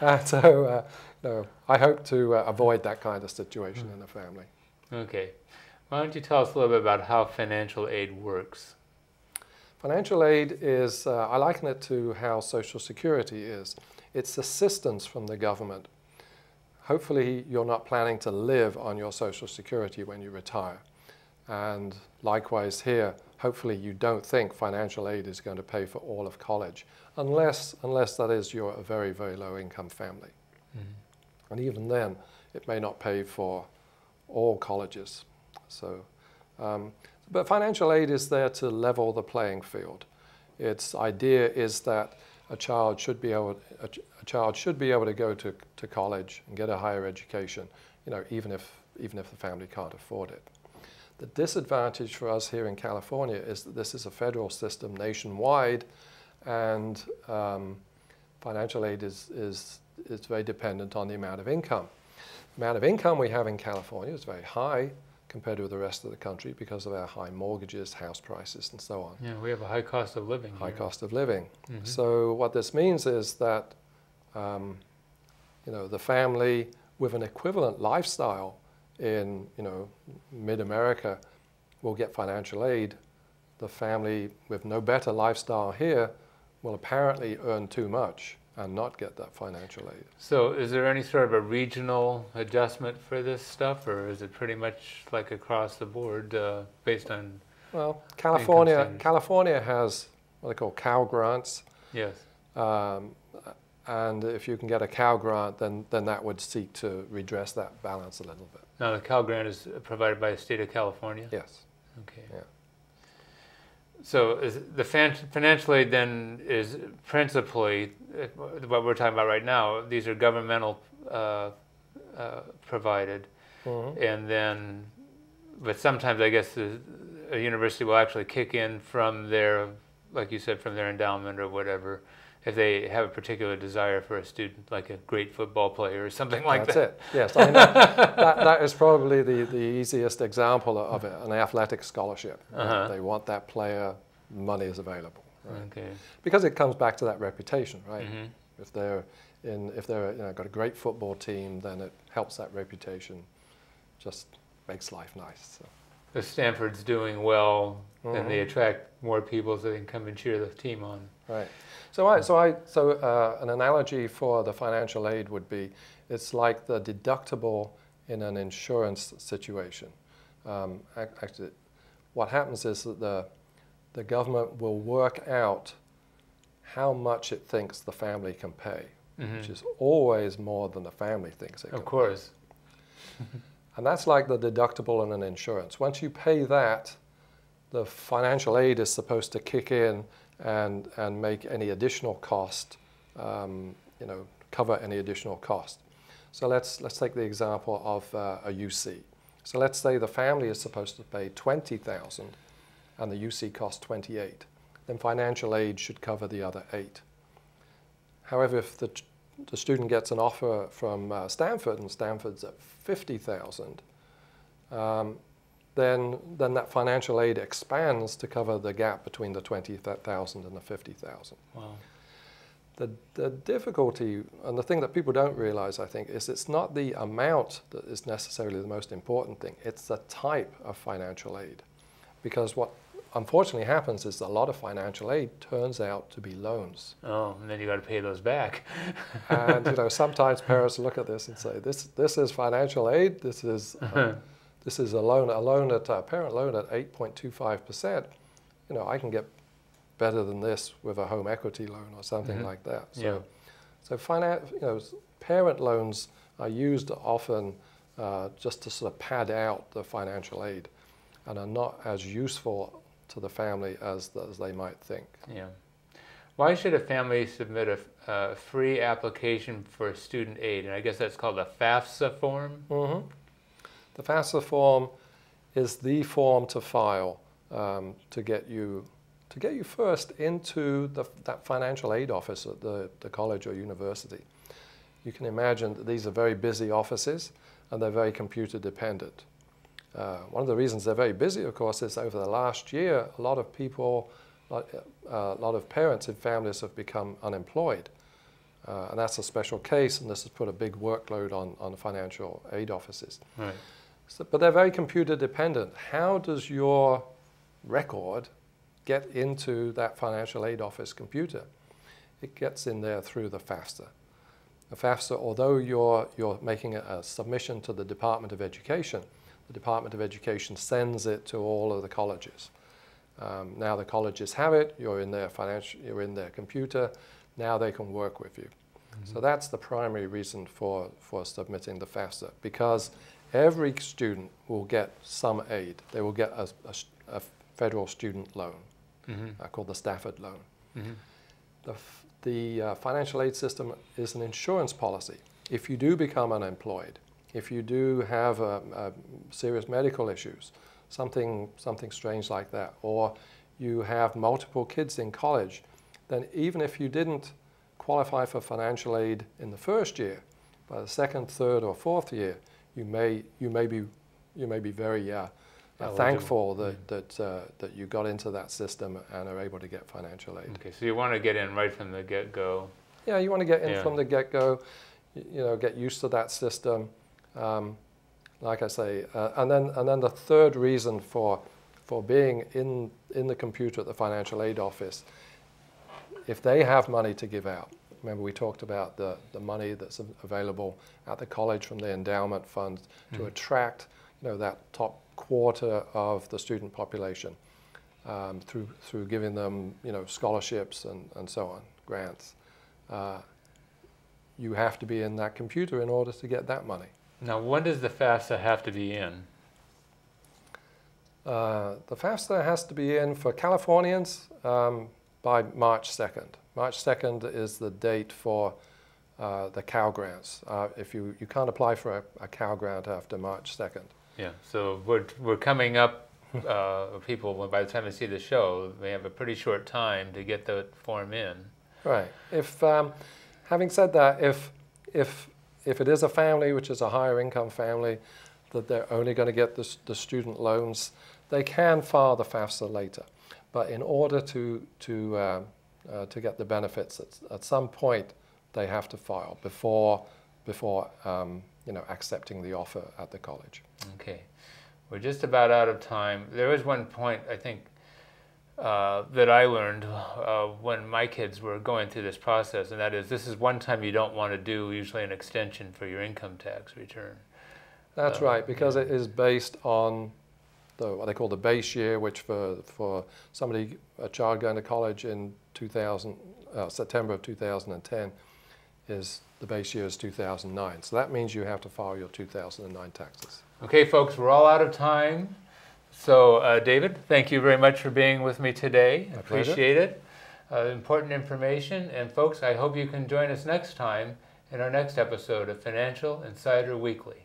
And so, no, I hope to avoid that kind of situation in the family. Okay. Why don't you tell us a little bit about how financial aid works? Financial aid is, I liken it to how Social Security is. It's assistance from the government. Hopefully you're not planning to live on your Social Security when you retire. And likewise here, hopefully you don't think financial aid is going to pay for all of college, unless that is you're a very, very low income family. Mm-hmm. And even then, it may not pay for all colleges. So, but financial aid is there to level the playing field. Its idea is that a child should be able to go to college and get a higher education, even if the family can't afford it. The disadvantage for us here in California is that this is a federal system nationwide, and financial aid is very dependent on the amount of income. The amount of income we have in California is very high compared to the rest of the country because of our high mortgages, house prices, and so on. Yeah, we have a high cost of living. High cost of living. Mm-hmm. So what this means is that the family with an equivalent lifestyle in mid-America will get financial aid. The family with no better lifestyle here will apparently earn too much and not get that financial aid. So is there any sort of a regional adjustment for this stuff, or is it pretty much like across the board based on? Well, California has what they call Cal grants. Yes. And if you can get a Cal grant, then that would seek to redress that balance a little bit. Now, the Cal grant is provided by the state of California? Yes. Okay. Yeah. So is the financial aid then is principally, what we're talking about right now, these are governmental provided. Mm-hmm. And then, but sometimes I guess a university will actually kick in from their, like you said, from their endowment or whatever, if they have a particular desire for a student, like a great football player or something like that. That's it, yes. I mean, that is probably the easiest example of it, an athletic scholarship. Uh-huh. They want that player, money is available. Right? Okay. Because it comes back to that reputation, right? Mm-hmm. If they're got a great football team, then it helps that reputation, just makes life nice. So. If Stanford's doing well, mm-hmm. then they attract more people so they can come and cheer the team on. Right. So an analogy for the financial aid would be, it's like the deductible in an insurance situation. Actually, what happens is that the government will work out how much it thinks the family can pay, mm-hmm. which is always more than the family thinks it can pay. Of course. And that's like the deductible in an insurance. Once you pay that, the financial aid is supposed to kick in and make any additional cost, cover any additional cost. So let's take the example of a UC. So let's say the family is supposed to pay $20,000 and the UC costs $28,000. Then financial aid should cover the other $8,000. However, if the student gets an offer from Stanford and Stanford's at $50,000, then that financial aid expands to cover the gap between the $20,000 and the $50,000. Wow. The difficulty, and the thing that people don't realize, I think, is it's not the amount that is necessarily the most important thing. It's the type of financial aid. Because what unfortunately happens is a lot of financial aid turns out to be loans. Oh, and then you got to pay those back. And sometimes parents look at this and say, this is financial aid. This is a loan at a parent loan at 8.25%. I can get better than this with a home equity loan or something mm-hmm. like that. So parent loans are used often just to sort of pad out the financial aid, and are not as useful to the family as they might think. Yeah. Why should a family submit a free application for student aid? And I guess that's called a FAFSA form? Mm-hmm. The FAFSA form is the form to file to get you first into that financial aid office at the college or university. You can imagine that these are very busy offices and they're very computer dependent. One of the reasons they're very busy, of course, is over the last year, a lot of people, parents in families have become unemployed. And that's a special case, and this has put a big workload on the financial aid offices. Right. So, but they're very computer dependent. How does your record get into that financial aid office computer? It gets in there through the FAFSA. The FAFSA, although you're making a submission to the Department of Education, the Department of Education sends it to all of the colleges. Now the colleges have it, you're in their computer, now they can work with you. So that's the primary reason for submitting the FAFSA, because every student will get some aid. They will get a federal student loan, called the Stafford loan. The financial aid system is an insurance policy. If you do become unemployed, if you do have serious medical issues, something strange like that, or you have multiple kids in college, then even if you didn't qualify for financial aid in the first year, by the second, third, or fourth year, you may be very thankful that you got into that system and are able to get financial aid. Okay, so you want to get in right from the get-go. Yeah, you want to get in from the get-go. Get used to that system. Like I say, and then the third reason for being in the computer at the financial aid office, if they have money to give out. Remember, we talked about the money that's available at the college from the endowment funds to attract that top quarter of the student population through giving them scholarships and so on, grants. You have to be in that computer in order to get that money. Now, when does the FAFSA have to be in? The FAFSA has to be in for Californians by March 2nd. March 2nd is the date for the Cal grants. If you can't apply for a Cal grant after March 2nd. Yeah, so we're coming up, people, by the time they see the show, they have a pretty short time to get the form in. Right. If, having said that, if it is a family, which is a higher income family, that they're only going to get the student loans, they can file the FAFSA later. But in order to get the benefits, at some point they have to file before accepting the offer at the college. Okay, we're just about out of time. There was one point I think that I learned when my kids were going through this process, and that is this is one time you don't want to do usually an extension for your income tax return. That's right, because it is based on what they call the base year, which for a child going to college in September of 2010 is the base year is 2009. So that means you have to file your 2009 taxes. Okay, folks, we're all out of time. So, David, thank you very much for being with me today. My Appreciate it. Important information. And, folks, I hope you can join us next time in our next episode of Financial Insider Weekly.